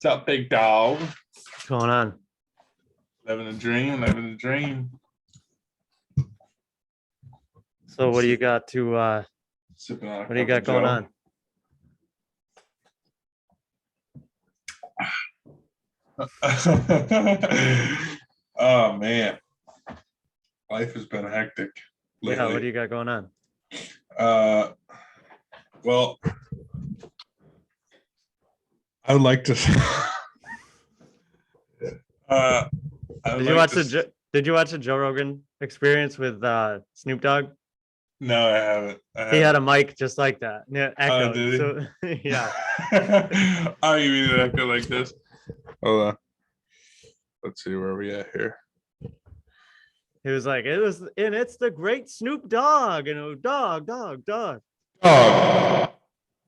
What's up, big dog? What's going on? Living a dream, living a dream. So what do you got to Sipping on a what do you cup got of going Joe. Oh man, life has been hectic on? lately. Yeah, what do you got going on? Well, I would like to. Did you watch the Joe Rogan experience with Snoop Dogg? No, I haven't. He had a mic just like that. Yeah, echoed. did he? So yeah. Oh, you mean it echo like this? Hold on. Let's see where we at here. He was like, it's the great Snoop Dogg, dog. Oh,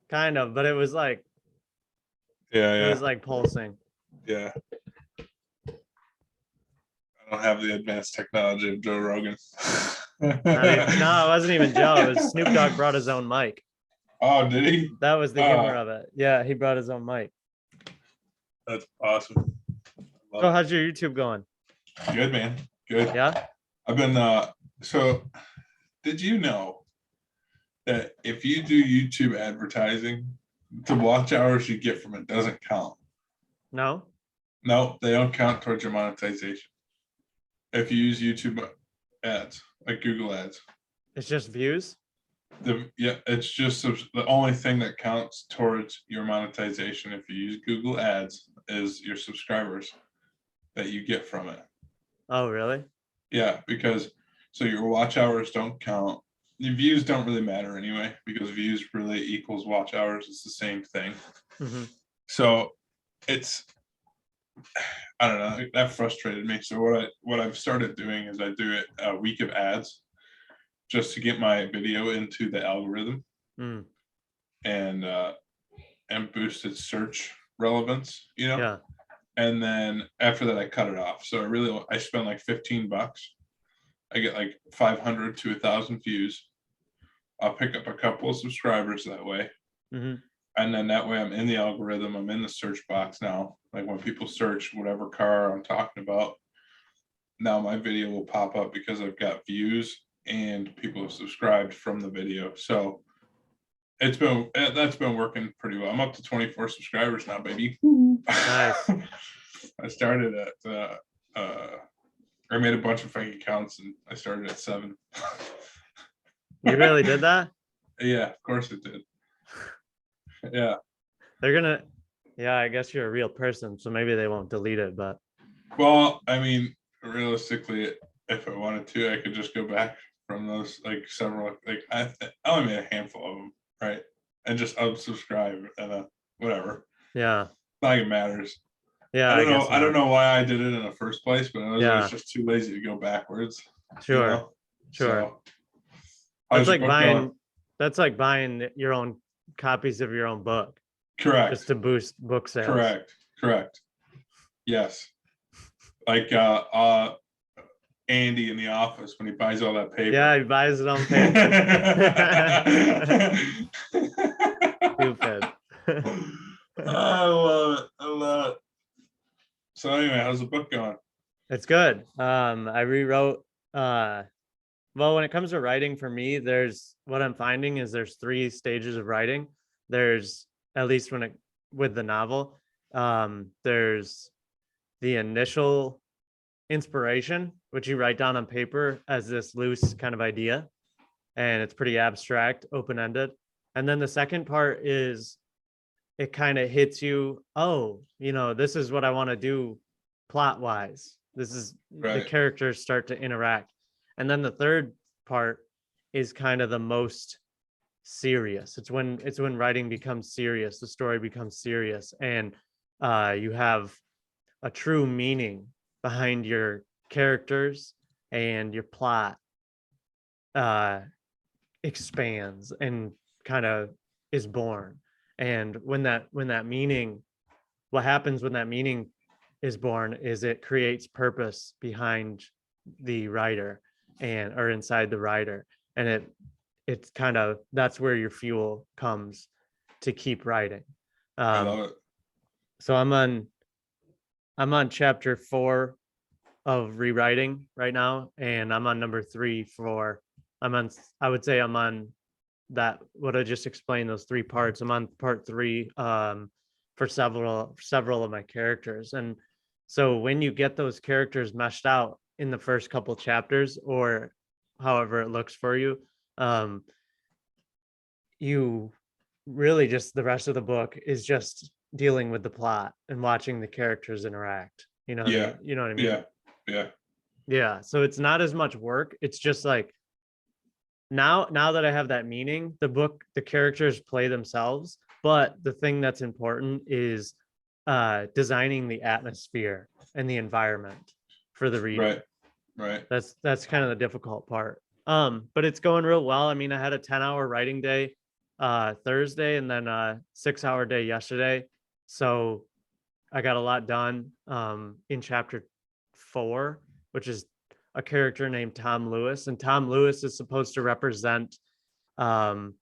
Kind of, but it was like yeah. it was like pulsing. Yeah. I don't have the advanced technology of Joe Rogan. No, it wasn't even Joe. It was Snoop Dogg brought his own mic. Oh, did he? That was the humor of it. Yeah, he brought his own mic. That's awesome. So how's your YouTube going? Good, man. Good. Yeah. I've been so did you know that if you do YouTube advertising, the watch hours you get from it doesn't count? No? No, they don't count towards your monetization. If you use YouTube ads, like Google ads. It's just views? It's just the only thing that counts towards your monetization if you use Google ads is your subscribers that you get from it. Oh, really? Yeah, because so your watch hours don't count. Your views don't really matter anyway, because views really equals watch hours. It's the same thing. Mm-hmm. So it's, I don't know, that frustrated me. So what I've started doing is I do it a week of ads just to get my video into the algorithm and boost its search relevance, Yeah. And then after that I cut it off. So I spend like $15. I get like 500 to 1,000 views. I'll pick up a couple of subscribers that way. Mm-hmm. And then that way I'm in the algorithm. I'm in the search box now. Like when people search whatever car I'm talking about, now my video will pop up because I've got views and people have subscribed from the video. So that's been working pretty well. I'm up to 24 subscribers now, baby. Nice. I started at I made a bunch of fake accounts and I started at 7. You really did that? Yeah, of course it did. Yeah. I guess you're a real person, so maybe they won't delete it, but. Well, I mean, realistically, if I wanted to, I could just go back from those, like several, like I only made a handful of them, right? And just unsubscribe and whatever. Yeah. Not like it matters. Yeah, I don't know why I did it in the first place, but I was just too lazy to go backwards. Sure. Sure. So, that's like buying your own copies of your own book. Correct. Just to boost book sales. Correct. Yes. Like Andy in The Office when he buys all that paper. Yeah, he buys it on paper. Stupid. I love it. So anyway, how's the book going? It's good. I rewrote well, when it comes to writing for me, what I'm finding is there's 3 stages of writing. There's, at least with the novel, there's the initial inspiration, which you write down on paper as this loose kind of idea, and it's pretty abstract, open-ended. And then the second part is it kind of hits you, this is what I want to do plot-wise. This is right. The characters start to interact. And then the third part is kind of the most serious. It's when writing becomes serious, the story becomes serious, and you have a true meaning behind your characters, and your plot expands and kind of is born. And what happens when that meaning is born is it creates purpose behind the writer or inside the writer, and it's kind of, that's where your fuel comes to keep writing. I love it. So I'm on chapter 4 of rewriting right now, and I'm on number 3 for I would say I'm on that what I just explained, those 3 parts. I'm on part 3 for several of my characters. And so when you get those characters meshed out in the first couple chapters, or however it looks for you, you really just, the rest of the book is just dealing with the plot and watching the characters interact. Yeah, You know what I mean? yeah, yeah, Yeah. So it's not as much work. It's just like, now that I have that meaning, the characters play themselves, but the thing that's important is designing the atmosphere and the environment for the reader. right, right. That's kind of the difficult part. But it's going real well. I mean, I had a 10-hour writing day Thursday, and then a 6-hour day yesterday. So I got a lot done in chapter 4, which is a character named Tom Lewis. And Tom Lewis is supposed to represent um,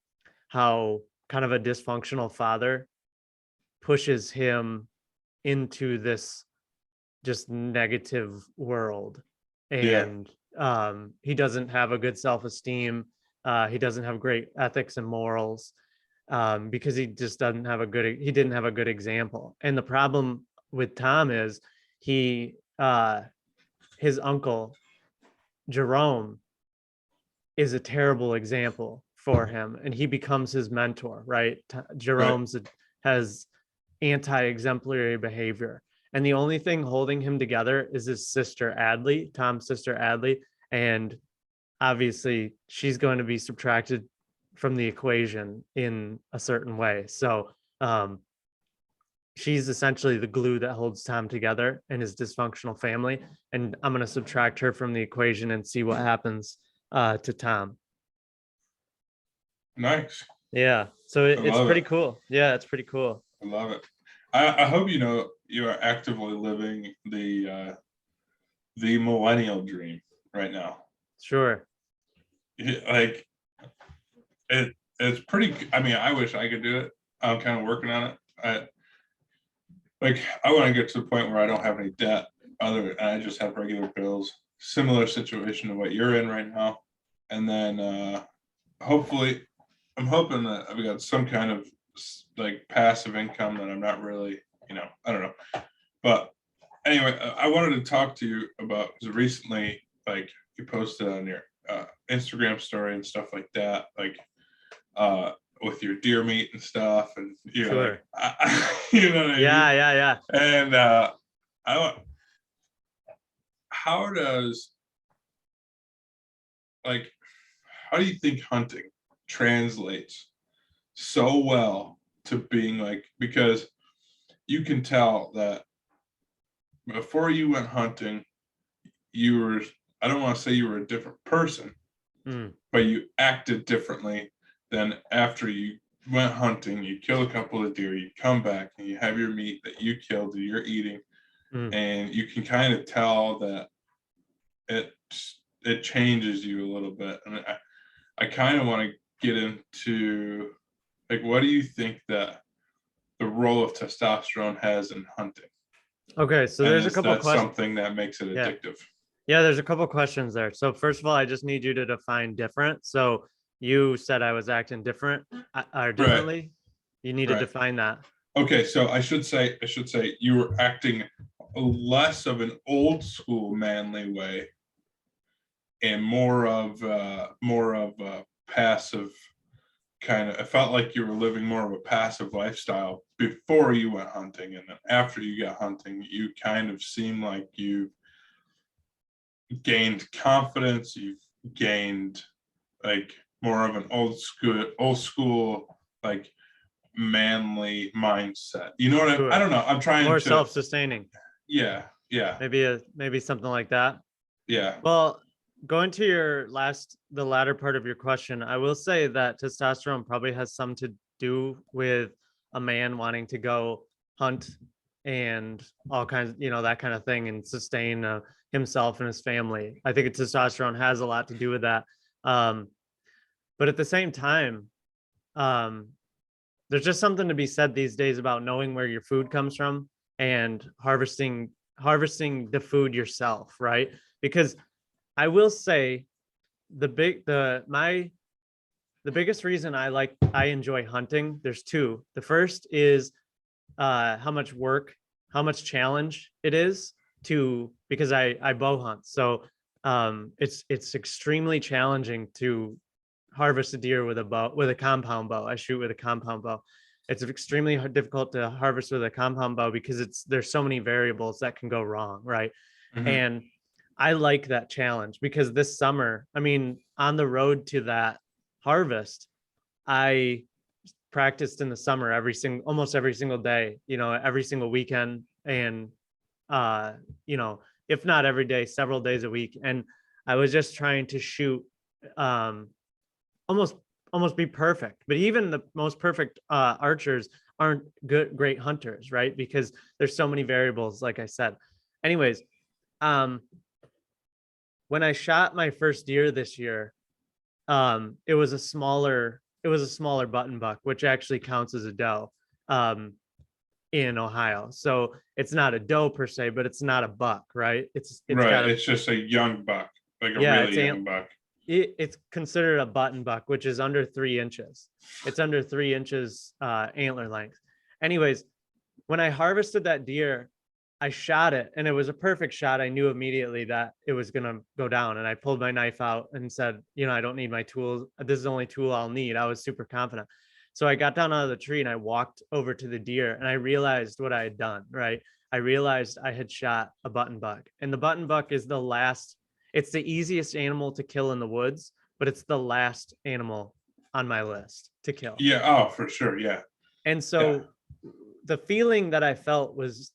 how kind of a dysfunctional father pushes him into this just negative world. Yeah, And he doesn't have a good self-esteem. He doesn't have great ethics and morals because he didn't have a good example. And the problem with Tom is he his uncle Jerome is a terrible example for him, and he becomes his mentor, right? right. Jerome's has anti-exemplary behavior, and the only thing holding him together is his sister Adley, Tom's sister Adley, and obviously she's going to be subtracted from the equation in a certain way. So she's essentially the glue that holds Tom together and his dysfunctional family. And I'm going to subtract her from the equation and see what happens to Tom. Nice. Yeah. So I it's love pretty it. cool. Yeah, it's pretty cool. I love it. I hope you know you are actively living the millennial dream right now. Sure. Like it's pretty. I mean, I wish I could do it. I'm kind of working on it. I want to get to the point where I don't have any debt, I just have regular bills. Similar situation to what you're in right now, and then hopefully, I'm hoping that I've got some kind of like passive income that I'm not really, I don't know. But anyway, I wanted to talk to you about, because recently, like you posted on your Instagram story and stuff like that, like with your deer meat and stuff, and Sure. you know what I Yeah, mean. yeah, yeah. And how does like how do you think hunting translates so well to being like, because you can tell that before you went hunting, you were, I don't want to say you were a different person, but you acted differently than after you went hunting. You kill a couple of deer, you come back and you have your meat that you killed that you're eating, and you can kind of tell that it changes you a little bit. And I kind of want to get into, like, what do you think that the role of testosterone has in hunting? Okay, so And there's a is couple that questions. something that makes it Yeah. addictive? Yeah, there's a couple questions there. So first of all, I just need you to define different. So you said I was acting different or differently. Right. You need to Right. define that. Okay, so I should say you were acting less of an old school manly way and more of a passive kind of. I felt like you were living more of a passive lifestyle before you went hunting, and then after you got hunting, you kind of seem like you gained confidence. You've gained like more of an old school like manly mindset. You know what I Sure. don't know. I'm trying More to. self-sustaining. Yeah, yeah, Maybe something like that. yeah. Well, going to the latter part of your question, I will say that testosterone probably has some to do with a man wanting to go hunt and all kinds, that kind of thing, and sustain himself and his family. I think testosterone has a lot to do with that. But at the same time, um, there's just something to be said these days about knowing where your food comes from and harvesting the food yourself, right? Because I will say the biggest reason I enjoy hunting, there's two. The first is how much challenge it is because I bow hunt. So it's extremely challenging to harvest a deer with a compound bow. I shoot with a compound bow. It's extremely difficult to harvest with a compound bow because there's so many variables that can go wrong, right? Mhm. And I like that challenge because this summer, I mean, on the road to that harvest, I practiced in the summer almost every single day, every single weekend, and uh, you know, if not every day, several days a week. And I was just trying to shoot um almost almost be perfect. But even the most perfect archers aren't great hunters, right? Because there's so many variables, like I said. Anyways, um, when I shot my first deer this year, it was a smaller button buck, which actually counts as a doe in Ohio. So it's not a doe per se, but it's not a buck, right? It's Right. got a It's just a young buck, like a yeah, really young buck. it's considered a button buck, which is under 3 inches. It's under 3 inches antler length. Anyways, when I harvested that deer, I shot it and it was a perfect shot. I knew immediately that it was going to go down. And I pulled my knife out and said, I don't need my tools. This is the only tool I'll need. I was super confident. So I got down out of the tree and I walked over to the deer and I realized what I had done, right? I realized I had shot a button buck, and the button buck is it's the easiest animal to kill in the woods, but it's the last animal on my list to kill. Yeah. Oh, for sure. Yeah. And Yeah. so the feeling that I felt was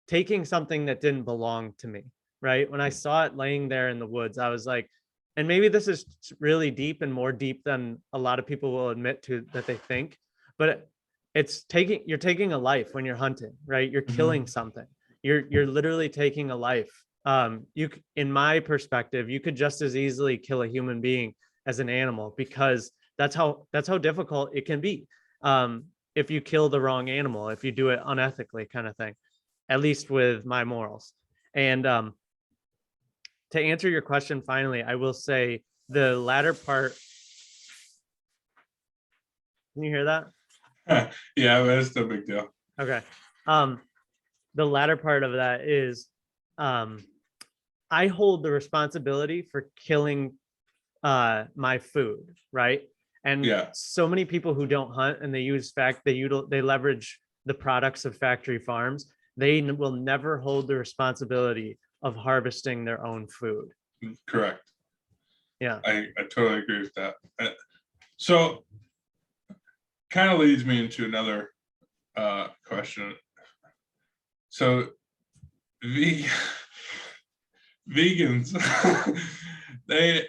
taking something that didn't belong to me, right? When I saw it laying there in the woods, I was like, and maybe this is really deep and more deep than a lot of people will admit to that they think, but you're taking a life when you're hunting, right? You're killing Mhm. something. You're literally taking a life. In my perspective, you could just as easily kill a human being as an animal because that's how difficult it can be. If you kill the wrong animal, if you do it unethically, kind of thing, at least with my morals. And to answer your question, finally, I will say the latter part. Can you hear that? Yeah, but it's no big deal. Okay. Um, the latter part of that is um, I hold the responsibility for killing my food, right? And Yeah. so many people who don't hunt and they leverage the products of factory farms, they will never hold the responsibility of harvesting their own food. Correct. Yeah. I totally agree with that. So kind of leads me into another question. So ve- vegans, they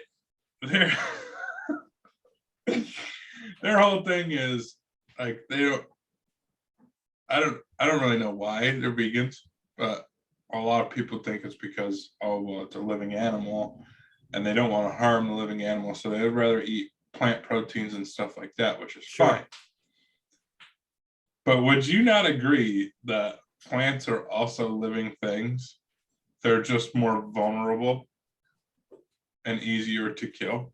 their their whole thing is like they don't. I don't really know why they're vegans, but a lot of people think it's because, oh well, it's a living animal, and they don't want to harm the living animal, so they'd rather eat plant proteins and stuff like that, which is Sure. fine. But would you not agree that plants are also living things? They're just more vulnerable and easier to kill.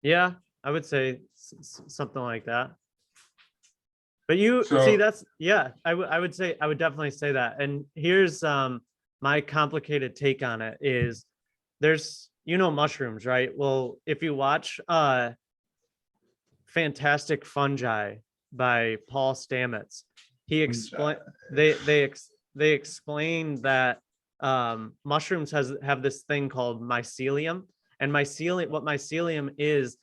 Yeah, I would say something like that. But you see, So I would definitely say that. And here's my complicated take on it is there's mushrooms, right? Well, if you watch Fantastic Fungi by Paul Stamets, he explained they explain that mushrooms have this thing called mycelium, and what mycelium is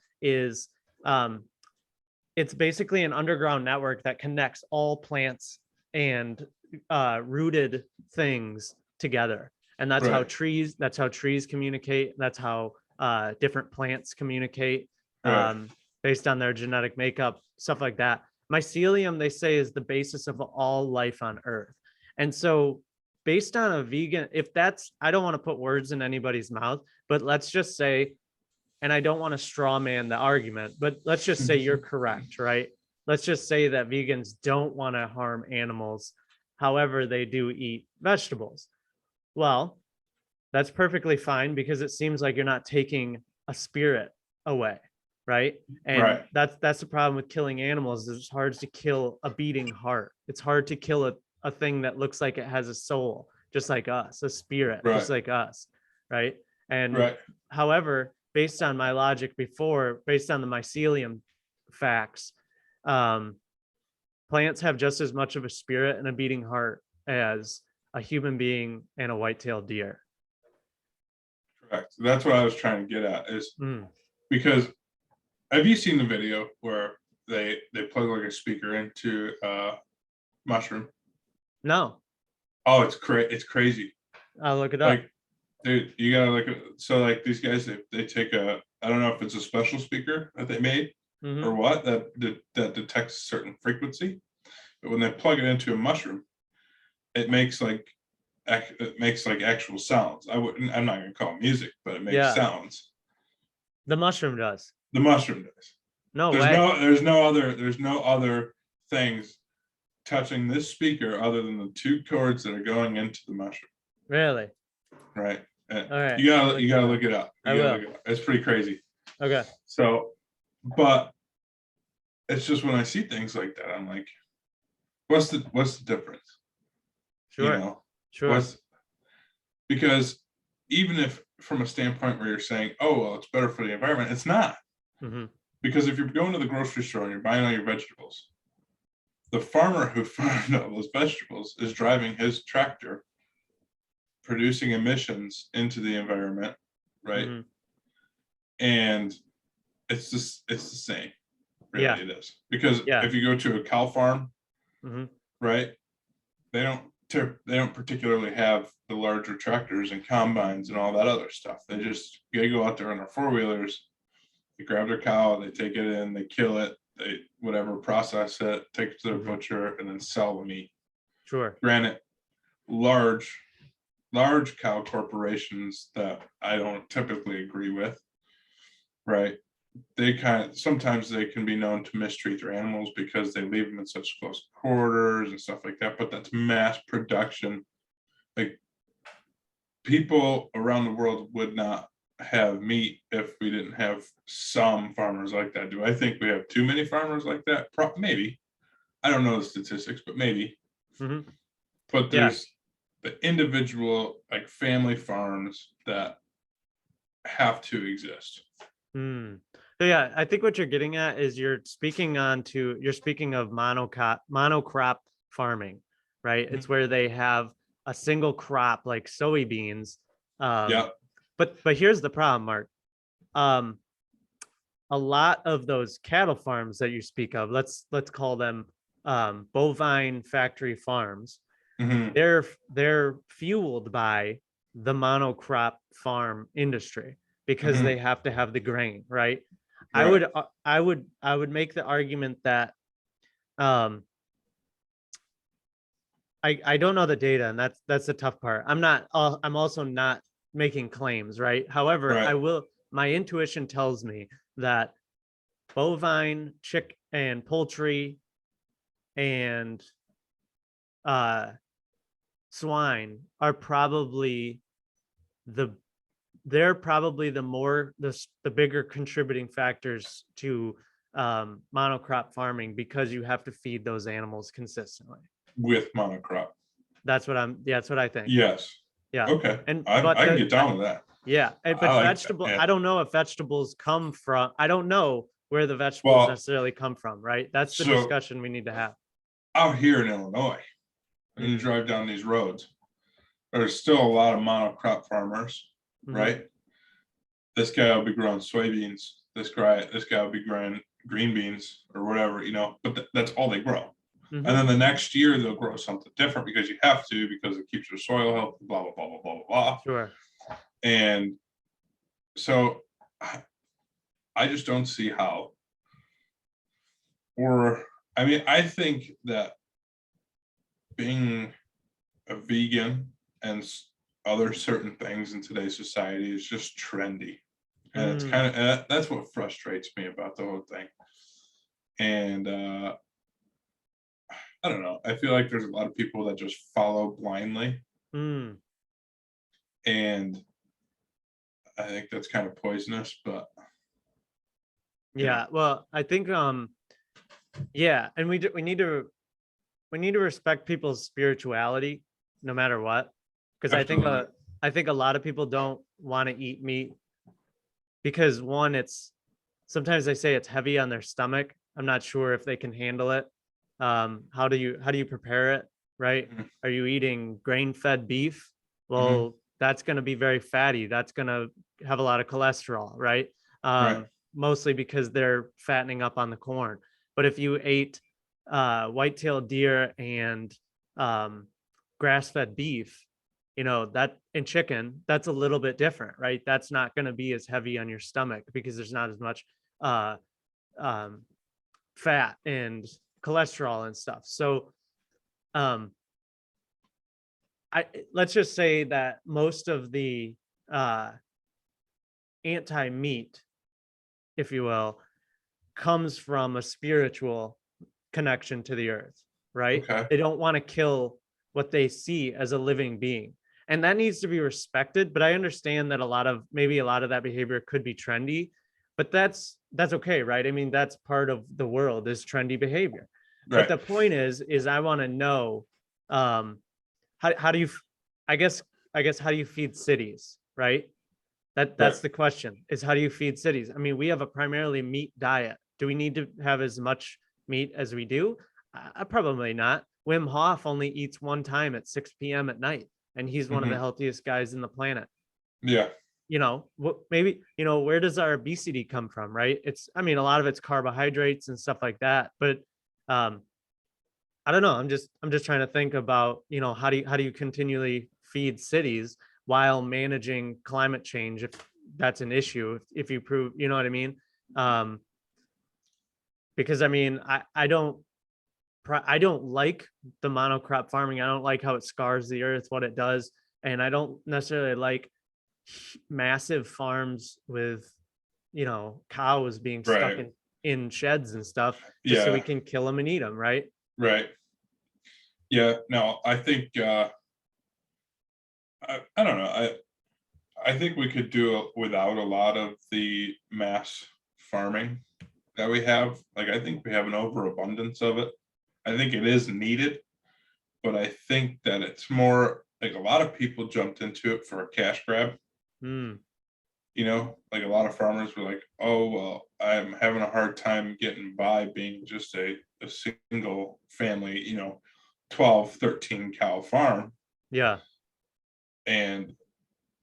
um, it's basically an underground network that connects all plants and rooted things together, and right, that's how trees communicate. That's how different plants communicate right, um, based on their genetic makeup, stuff like that. Mycelium, they say, is the basis of all life on Earth, and so based on a vegan, I don't want to put words in anybody's mouth, but let's just say, and I don't want to straw man the argument, but let's just say you're correct, right? let's just say that vegans don't want to harm animals. However, they do eat vegetables. Well, that's perfectly fine because it seems like you're not taking a spirit away, right? And Right. that's the problem with killing animals. It's hard to kill a beating heart. It's hard to kill a thing that looks like it has a soul, just like us, a spirit, just Right. like us, right? And Right. however, based on my logic before, based on the mycelium facts, plants have just as much of a spirit and a beating heart as a human being and a white-tailed deer. Correct. That's what I was trying to get at, is Mm. because have you seen the video where they plug like a speaker into mushroom? No, Oh, it's crazy. I'll look it up. Like, dude, you gotta look at, so like these guys, they take a, I don't know if it's a special speaker that they made Mhm. or what, that detects a certain frequency, but when they plug it into a mushroom, it makes like actual sounds. I'm not gonna call it music, but it makes Yeah, sounds. the mushroom does. The mushroom does. No There's way. no other things touching this speaker other than the two cords that are going into the mushroom. Really? Right. All right. You gotta look it up. I will. It's pretty crazy. Okay. So, but it's just when I see things like that, I'm like, what's the difference? You Sure. know, Sure. because even if from a standpoint where you're saying, oh well, it's better for the environment, it's not. Mm-hmm. Because if you're going to the grocery store and you're buying all your vegetables, the farmer who farmed all those vegetables is driving his tractor, producing emissions into the environment, right? Mm-hmm. And it's the same, really. Yeah. It is, because Yeah. if you go to a cow farm, Mm-hmm. right, they don't particularly have the larger tractors and combines and all that other stuff. They go out there on their four-wheelers, they grab their cow, they take it in, they kill it, they whatever, process it, take it to their butcher, and then sell the meat. Sure. Granted, large cow corporations that I don't typically agree with, right? Sometimes they can be known to mistreat their animals because they leave them in such close quarters and stuff like that, but that's mass production. Like, people around the world would not have meat if we didn't have some farmers like that. Do I think we have too many farmers like that? Maybe. I don't know the statistics, but maybe. Mm-hmm. But Yeah. there's the individual, like, family farms that have to exist. Hmm. So yeah, I think what you're getting at is you're speaking of monocrop farming, right? It's where they have a single crop like soybeans. Yeah. But here's the problem, Mark. A lot of those cattle farms that you speak of, let's call them bovine factory farms. Mhm. They're fueled by the monocrop farm industry because Mhm. they have to have the grain, right? Right. I would make the argument that um I don't know the data, and that's the tough part. I'm also not making claims, right? However, Right. my intuition tells me that bovine, chick and poultry and swine are probably the they're probably the bigger contributing factors to monocrop farming because you have to feed those animals consistently. With monocrop. That's what I think. Yes. Yeah. Okay. And I can get down with that. yeah, I but like that. Yeah. I don't know if vegetables come from, I don't know where the vegetables Well, necessarily come from, right? That's the so discussion we need to have. out here in Illinois, when you drive down these roads, there's still a lot of monocrop farmers, right? This guy will be growing soybeans. This guy will be growing green beans or whatever, but that's all they grow. And then the next year they'll grow something different because you have to, because it keeps your soil healthy, blah, blah, blah, blah, blah, blah. Sure. And so I just don't see how, I think that being a vegan and other certain things in today's society is just trendy. And it's kind of, that's what frustrates me about the whole thing. And I don't know. I feel like there's a lot of people that just follow blindly, Mm, and I think that's kind of poisonous. But you know, yeah. Well, I think yeah, and we need to respect people's spirituality no matter what, because absolutely I think a lot of people don't want to eat meat because one, it's sometimes they say it's heavy on their stomach. I'm not sure if they can handle it. How do you prepare it, right? Mhm. Are you eating grain-fed beef? Mhm. Well, that's going to be very fatty. That's going to have a lot of cholesterol, right? Right, Mostly because they're fattening up on the corn. But if you ate white-tailed deer and um, grass-fed beef, you know, that and chicken, that's a little bit different, right? That's not going to be as heavy on your stomach because there's not as much uh, um, fat and cholesterol and stuff. So, um, I let's just say that most of the uh, anti-meat, if you will, comes from a spiritual connection to the earth, right? okay, They don't want to kill what they see as a living being. And that needs to be respected, but I understand that maybe a lot of that behavior could be trendy, but that's okay, right? I mean, that's part of the world is trendy behavior. But right, the point is I want to know um how do you I guess how do you feed cities, right? right. That's the question is how do you feed cities? I mean, we have a primarily meat diet. Do we need to have as much meat as we do? Probably not. Wim Hof only eats one time at 6 p.m. at night, and he's one of the Mhm. healthiest guys in the planet. Yeah, You know, what maybe, you know, where does our obesity come from, right? It's, I mean, a lot of it's carbohydrates and stuff like that, but um, I don't know. I'm just trying to think about, you know, how do you continually feed cities while managing climate change if that's an issue, if you prove, you know what I mean? Um, because I mean, I don't like the monocrop farming. I don't like how it scars the earth, what it does, and I don't necessarily like massive farms with, you know, cows being stuck right. in sheds and stuff just so we Yeah, can kill them and eat them, right? right. Yeah, no, I think I don't know. I think we could do it without a lot of the mass farming that we have. Like I think we have an overabundance of it. I think it is needed, but I think that it's more like a lot of people jumped into it for a cash grab. Mm, Like a lot of farmers were like, oh, well, I'm having a hard time getting by being just a single family, 12, 13 cow farm. yeah. And,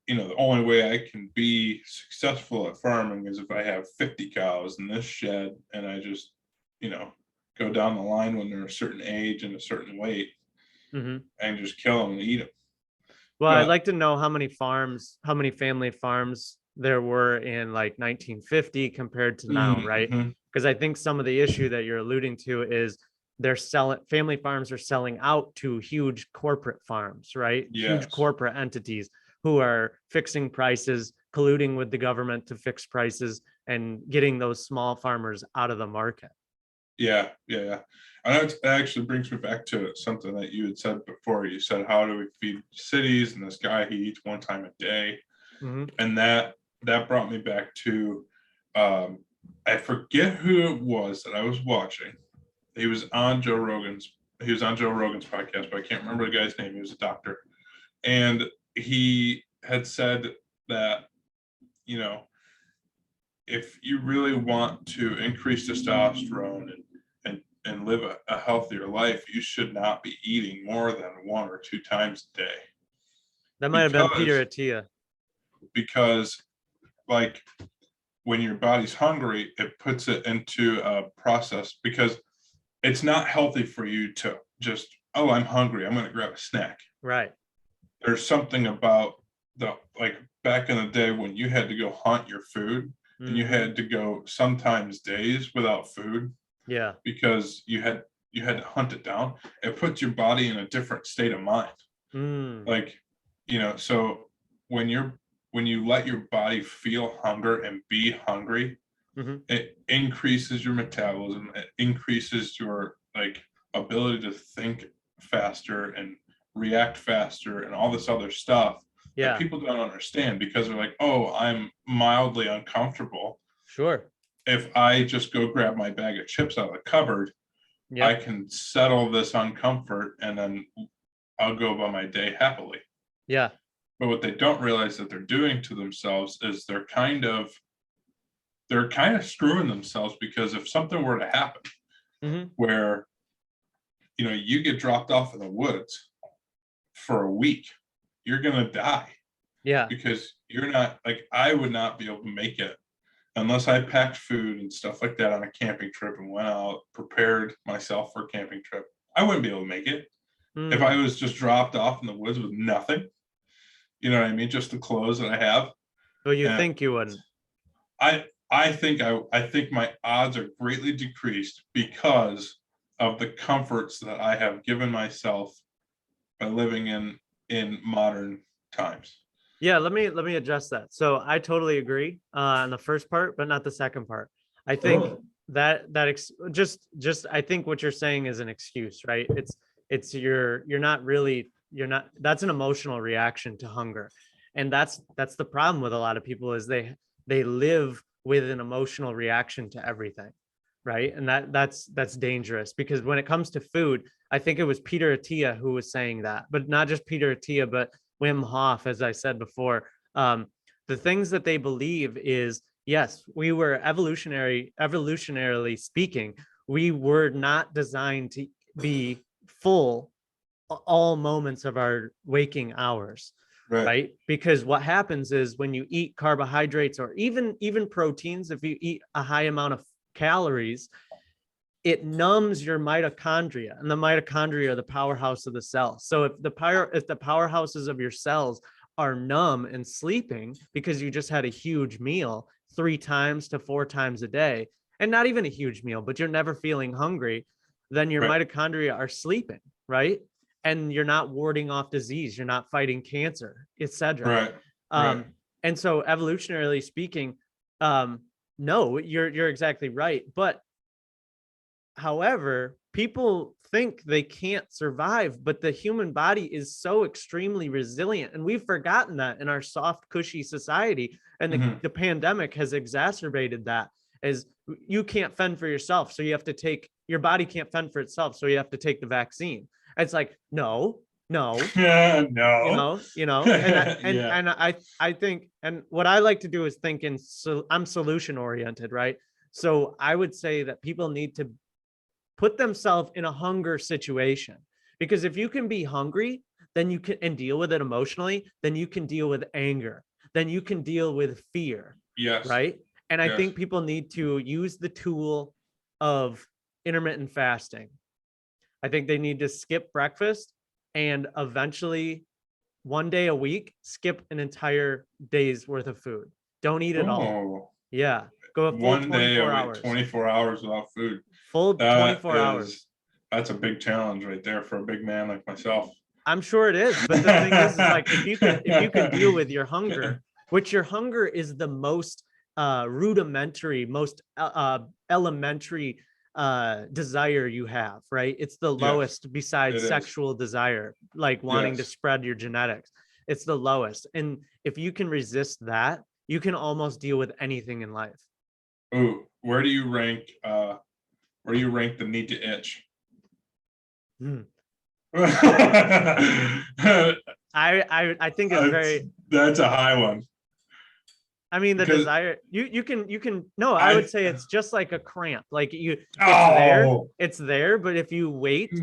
the only way I can be successful at farming is if I have 50 cows in this shed and I just, you know, go down the line when they're a certain age and a certain weight Hmm. and just kill them and eat them. Well, I'd But, like to know how many family farms there were in like 1950 compared to now, right? mhm, Because I think some of the issue that you're alluding to is they're selling family farms are selling out to huge corporate farms, right? Huge yes. corporate entities who are fixing prices, colluding with the government to fix prices and getting those small farmers out of the market. Yeah, yeah, yeah. And that actually brings me back to something that you had said before. You said, "How do we feed cities?" And this guy, he eats one time a day, Hmm. and that brought me back to, I forget who it was that I was watching. He was on Joe Rogan's. He was on Joe Rogan's podcast, but I can't remember the guy's name. He was a doctor, and he had said that you know if you really want to increase testosterone and live a healthier life, you should not be eating more than one or two times a day That might have been Peter because Attia. because like when your body's hungry, it puts it into a process because it's not healthy for you to just, oh, I'm hungry, I'm going to grab a snack. Right. There's something about the like back in the day when you had to go hunt your food and you Hmm. had to go sometimes days without food Yeah. because you had to hunt it down. It puts your body in a different state of mind. Mm. Like, so when you let your body feel hunger and be hungry, Mhm. It increases your metabolism. It increases your like ability to think faster and react faster and all this other stuff that Yeah, people don't understand because they're like, oh, I'm mildly uncomfortable. sure. If I just go grab my bag of chips out of the cupboard, I Yep. can settle this uncomfort and then I'll go by my day happily. Yeah. But what they don't realize that they're doing to themselves is they're kind of screwing themselves, because if something were to happen Mhm. where you get dropped off in the woods for a week, you're gonna die, Yeah. because you're not like, I would not be able to make it unless I packed food and stuff like that on a camping trip and went out, prepared myself for a camping trip. I wouldn't be able to make it if I Mm. was just dropped off in the woods with nothing. You know what I mean? Just the clothes that I have. But you And think you wouldn't. I think my odds are greatly decreased because of the comforts that I have given myself by living in modern times. Yeah, let me address that. So I totally agree on the first part, but not the second part. I think just I think what you're saying is an excuse, right? It's you're not really you're not that's an emotional reaction to hunger. And that's the problem with a lot of people is they live with an emotional reaction to everything, right? And that's dangerous because when it comes to food, I think it was Peter Attia who was saying that, but not just Peter Attia, but Wim Hof, as I said before. The things that they believe is yes, we were evolutionarily speaking, we were not designed to be full all moments of our waking hours, Right. right? Because what happens is when you eat carbohydrates or even proteins, if you eat a high amount of calories, it numbs your mitochondria, and the mitochondria are the powerhouse of the cell. So if the powerhouses of your cells are numb and sleeping because you just had a huge meal 3 times to 4 times a day, and not even a huge meal, but you're never feeling hungry, then your Right. mitochondria are sleeping, right? And you're not warding off disease, you're not fighting cancer, etc. Right. Right. Um, and so evolutionarily speaking, no, you're exactly right. But however, people think they can't survive, but the human body is so extremely resilient. And we've forgotten that in our soft, cushy society. And Mhm. the pandemic has exacerbated that as you can't fend for yourself. So you have to take your body can't fend for itself. So you have to take the vaccine. It's like, no, no, Yeah, no. Yeah. and I think, and what I like to do is think so I'm solution oriented, right? So I would say that people need to put themselves in a hunger situation, because if you can be hungry, then you can and deal with it emotionally, then you can deal with anger, then you can deal with fear, Yes. right? And I Yes. think people need to use the tool of intermittent fasting. I think they need to skip breakfast and eventually one day a week skip an entire day's worth of food. Don't eat it all. Oh, Yeah, go a full one day 24 a week, hours. 24 hours without food. Full That 24 hours. is, that's a big challenge right there for a big man like myself. I'm sure it is, but the thing is like if you can deal with your hunger, which your hunger is the most rudimentary, most elementary desire you have, right? It's the Yes, lowest besides it is. sexual desire, like wanting to Yes. spread your genetics. It's the lowest. And if you can resist that, you can almost deal with anything in life. Ooh, where do you rank the need to itch? Hmm. That's I think it's very that's a high one, I mean, the because desire you can no, I would I say it's just like a cramp. Like oh it's there, but if you wait and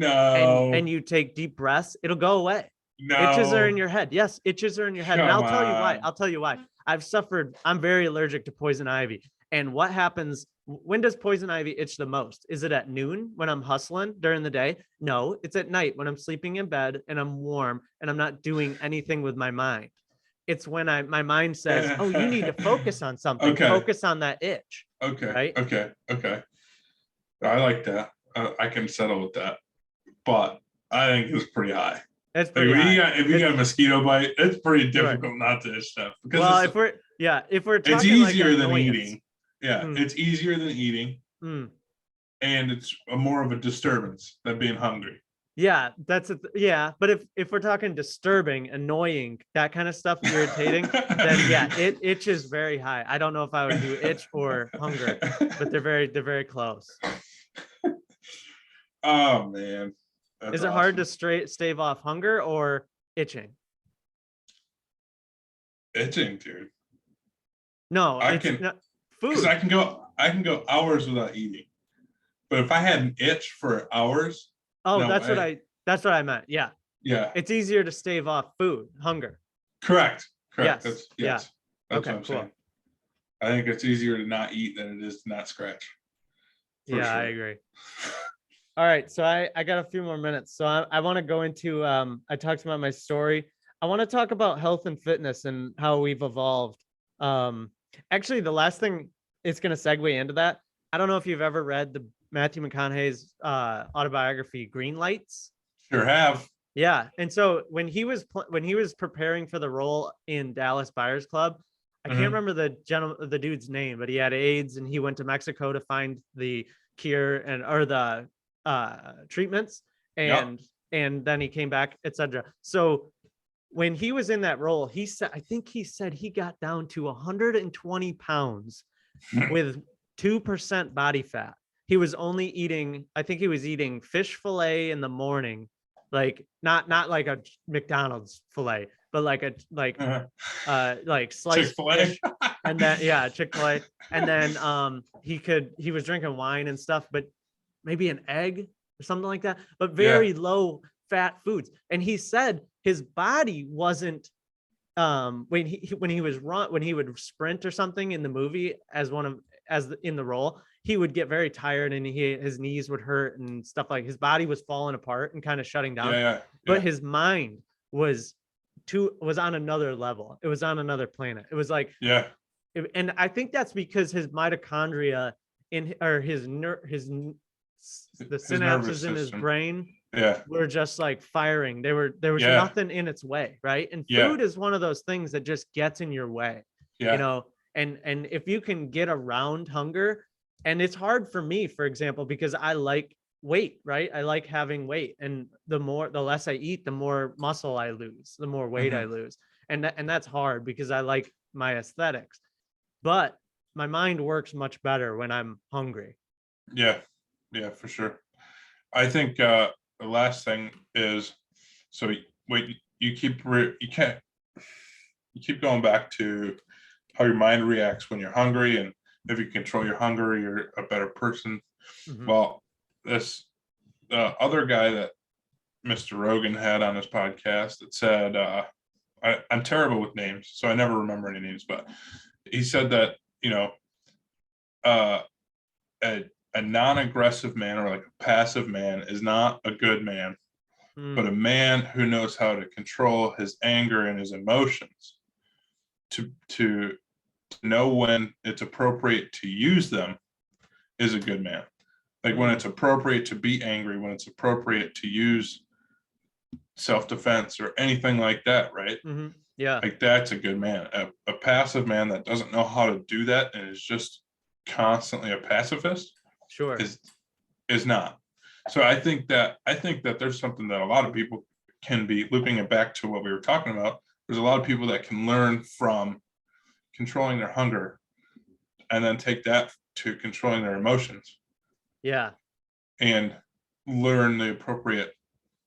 no, you take deep breaths, it'll go away. Itches are in no, your head. Yes, itches are in your head. And come I'll tell you why. on. I'll tell you why. I'm very allergic to poison ivy. And what happens when does poison ivy itch the most? Is it at noon when I'm hustling during the day? No, it's at night when I'm sleeping in bed and I'm warm and I'm not doing anything with my mind. It's when my mind says, "Oh, you need to focus on something. Okay, Focus on that itch." okay, Right? okay, okay. I like that. I can settle with that, but I think it's pretty high. It's Like pretty high. if you It's got a mosquito bite, it's pretty sure. difficult not to itch stuff, because Well, it's if we're it's talking like easier than annoyance, eating. Yeah, Mm. it's easier than eating, Mm. and it's more of a disturbance than being hungry. Yeah, yeah. But if we're talking disturbing, annoying, that kind of stuff, irritating, then yeah, itch is very high. I don't know if I would do itch or hunger, but they're very close. Oh man, that's Is it hard awesome. to stave off hunger or itching? Itching, dude. No, I it's can, not because food. I can go hours without eating. But if I had an itch for hours, Oh, no way. that's what I meant. Yeah. Yeah, It's easier to stave off food, hunger. correct, correct. Yes. That's Yeah. yes, that's what Okay, I'm cool. saying. I think it's easier to not eat than it is to not scratch, for Yeah, I sure. agree. All right, so I got a few more minutes. So I want to go into I talked about my story. I want to talk about health and fitness and how we've evolved. Um Actually, the last thing is going to segue into that. I don't know if you've ever read the Matthew McConaughey's autobiography Green Lights. Sure have. Yeah, and so when he was preparing for the role in Dallas Buyers Club, I can't Mhm. remember the dude's name, but he had AIDS and he went to Mexico to find the cure and or the treatments, Yep. and then he came back, etc. So when he was in that role, he said, I think he said he got down to 120 pounds with 2% body fat. He was only eating, I think he was eating fish fillet in the morning, like not like a McDonald's fillet, but like sliced Chick-fil-A. fish. And then yeah, Chick-fil-A. And then he was drinking wine and stuff, but maybe an egg or something like that, but Yeah. very low fat foods. And he said his body wasn't when he was when he would sprint or something in the movie in the role, he would get very tired and his knees would hurt and stuff. Like his body was falling apart and kind of shutting down, Yeah, yeah, but yeah, his mind was was on another level. It was on another planet. It was like, yeah. and I think that's because his mitochondria in or the His nervous synapses in his system. brain Yeah, were just like firing. There was yeah, nothing in its way, right? And yeah, food is one of those things that just gets in your way, you yeah. know. And if you can get around hunger, and it's hard for me, for example, because I like weight, right? I like having weight, and the less I eat, the more muscle I lose, the more weight I Mhm. lose, and that's hard because I like my aesthetics, but my mind works much better when I'm hungry. Yeah, yeah, for sure. I think the last thing is, so wait, you can't, you keep going back to how your mind reacts when you're hungry, and if you control your hunger, you're a better person. Mhm. Well, this other guy that Mr. Rogan had on his podcast that said, I'm terrible with names, so I never remember any names, but he said that, you know, uh, a, a non-aggressive man or like a passive man is not a good man, but Mm. a man who knows how to control his anger and his emotions to know when it's appropriate to use them is a good man. Like when Mm. it's appropriate to be angry, when it's appropriate to use self-defense or anything like that, right? Mhm. Yeah, Like that's a good man. A passive man that doesn't know how to do that and is just constantly a pacifist sure. is not. So I think that there's something that a lot of people can be looping it back to what we were talking about. There's a lot of people that can learn from controlling their hunger and then take that to controlling their emotions Yeah. and learn the appropriate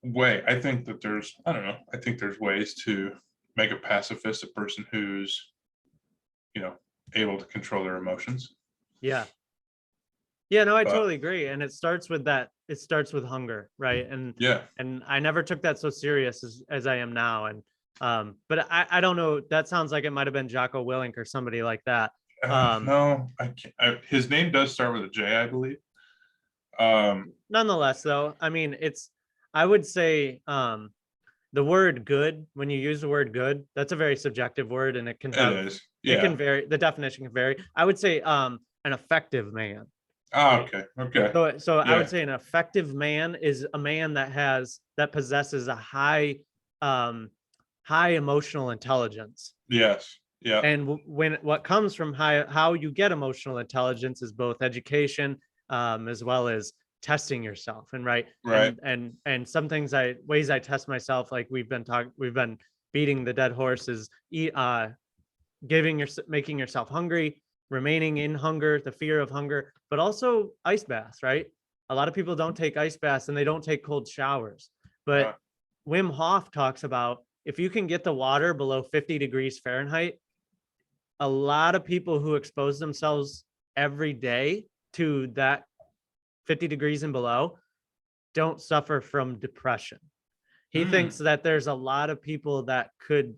way. I think that I don't know, I think there's ways to make a pacifist a person who's, you know, able to control their emotions. Yeah. Yeah, no, I But totally agree. And it starts with that. It starts with hunger, right? yeah, And I never took that so serious as I am now. And but I don't know. That sounds like it might have been Jocko Willink or somebody like that. Um, no, I can't. His name does start with a J, I believe. Nonetheless, though, I mean, I would say the word good, when you use the word good, that's a very subjective word, and It is, it can yeah. vary. The definition can vary. I would say an effective man. Ah, Right? okay, okay, So I would yeah, say an effective man is a man that possesses a high emotional intelligence. yes, Yeah. And when what comes from how you get emotional intelligence is both education, as well as testing yourself. And right. Right. And some things ways I test myself, like we've been beating the dead horse, is making yourself hungry, remaining in hunger, the fear of hunger, but also ice baths, right? A lot of people don't take ice baths and they don't take cold showers. But Wim Hof talks about, if you can get the water below 50 degrees Fahrenheit, a lot of people who expose themselves every day to that 50 degrees and below don't suffer from depression. He thinks that there's a lot of people that could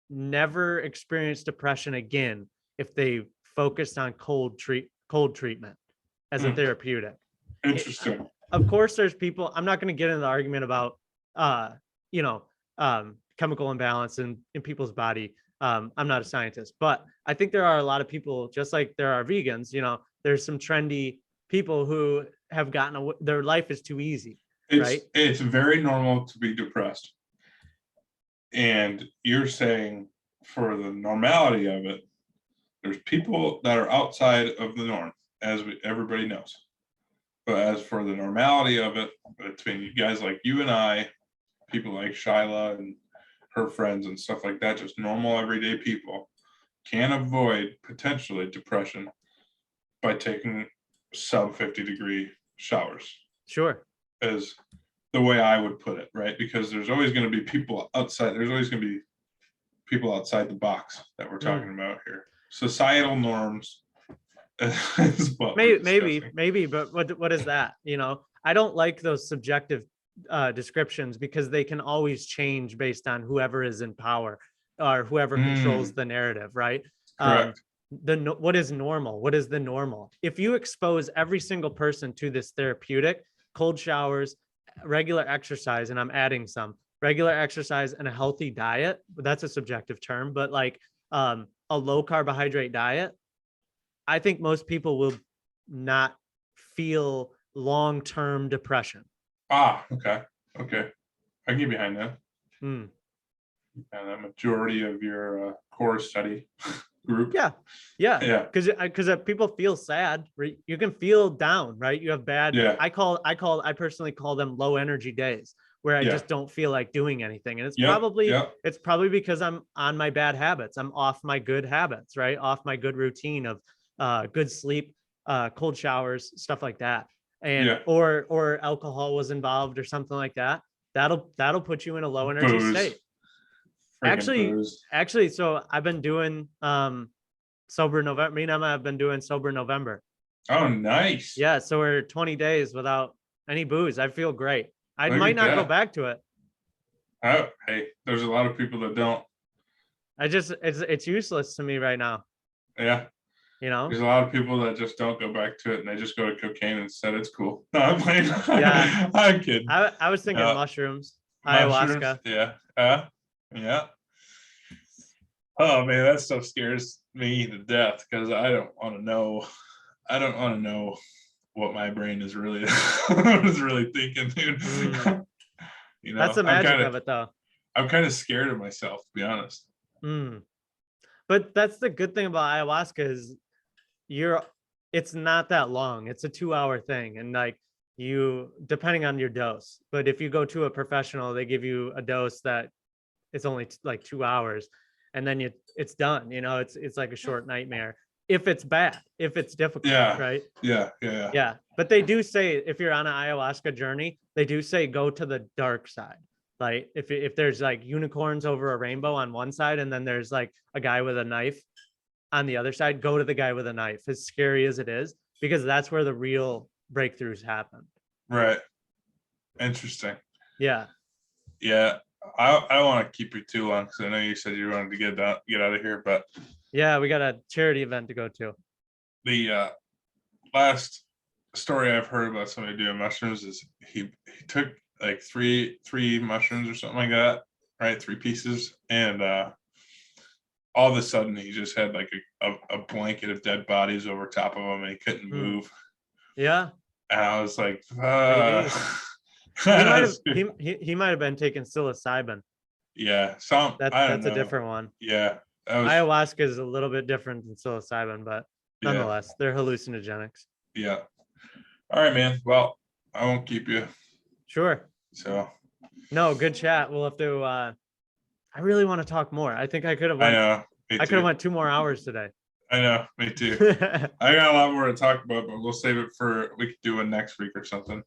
never experience depression again if they focused on cold treatment as a therapeutic. Interesting. Of course, there's people. I'm not going to get into the argument about you know chemical imbalance in people's body. I'm not a scientist, but I think there are a lot of people, just like there are vegans. There's some trendy people who have gotten their life is too easy. Right? It's very normal to be depressed. And you're saying, for the normality of it, there's people that are outside of the norm, as everybody knows. But as for the normality of it, between you guys like you and I, people like Shyla and her friends and stuff like that, just normal everyday people, can avoid potentially depression by taking sub 50 degree showers. Sure. As the way I would put it, right? Because there's always going to be people outside. There's always going to be people outside the box that we're talking about here. Societal norms is what maybe, but what is that? I don't like those subjective descriptions, because they can always change based on whoever is in power or whoever controls the narrative, right? Correct. What is normal? What is the normal? If you expose every single person to this therapeutic, cold showers, regular exercise, and I'm adding some regular exercise and a healthy diet, that's a subjective term, but like a low carbohydrate diet, I think most people will not feel long-term depression. Okay. I can get behind that. And the majority of your core study group. Yeah. Because people feel sad, right? You can feel down, right? You have bad. Yeah. I personally call them low energy days, where I just don't feel like doing anything. And it's probably because I'm on my bad habits. I'm off my good habits, right? Off my good routine of good sleep, cold showers, stuff like that. And or alcohol was involved or something like that. That'll put you in a low energy state. Actually, so I've been doing sober November. Me and Emma have been doing sober November. Oh, nice. Yeah, so we're 20 days without any booze. I feel great. I might not go back to it. Oh, hey, there's a lot of people that don't. It's useless to me right now. Yeah. There's a lot of people that just don't go back to it, and they just go to cocaine instead. It's cool. No, I'm playing. Yeah. I'm kidding. I was thinking mushrooms, ayahuasca. Yeah. Yeah. Oh man, that stuff scares me to death, because I don't want to know what my brain is really thinking, dude. That's the magic of it, though. I'm kind of scared of myself, to be honest. But that's the good thing about ayahuasca, is it's not that long. It's a 2-hour thing, and like depending on your dose. But if you go to a professional, they give you a dose that it's only like 2 hours, and then it's done. It's like a short nightmare. If it's bad, if it's difficult, right? Yeah. But they do say, if you're on an ayahuasca journey, they do say go to the dark side. Like if there's like unicorns over a rainbow on one side, and then there's like a guy with a knife on the other side, go to the guy with a knife, as scary as it is, because that's where the real breakthroughs happen. Right. Interesting. Yeah. I don't want to keep you too long, because I know you said you wanted to get out of here, but yeah, we got a charity event to go to. The last story I've heard about somebody doing mushrooms is he took like three mushrooms or something like that, right? 3 pieces, and all of a sudden he just had like a blanket of dead bodies over top of him, and he couldn't move. Yeah. And I was like, he might have been taking psilocybin. Yeah, that's a different one. Yeah, that was, ayahuasca is a little bit different than psilocybin, but yeah, nonetheless, they're hallucinogenics. yeah. All right, man. Well, I won't keep you. Sure. So No, good chat. We'll have to. I really want to talk more. I think I could have I went. know. Me I could have too. went 2 more hours today. I know. Me too. I got a lot more to talk about, but we'll save it for, we could do it next week or something. I don't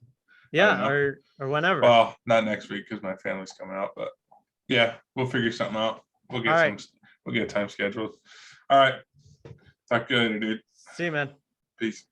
Yeah, know. or whenever. Well, not next week because my family's coming out, but yeah, we'll figure something out. We'll get All right. we'll get time scheduled. All right. Talk to you later, dude. See you, man. Peace.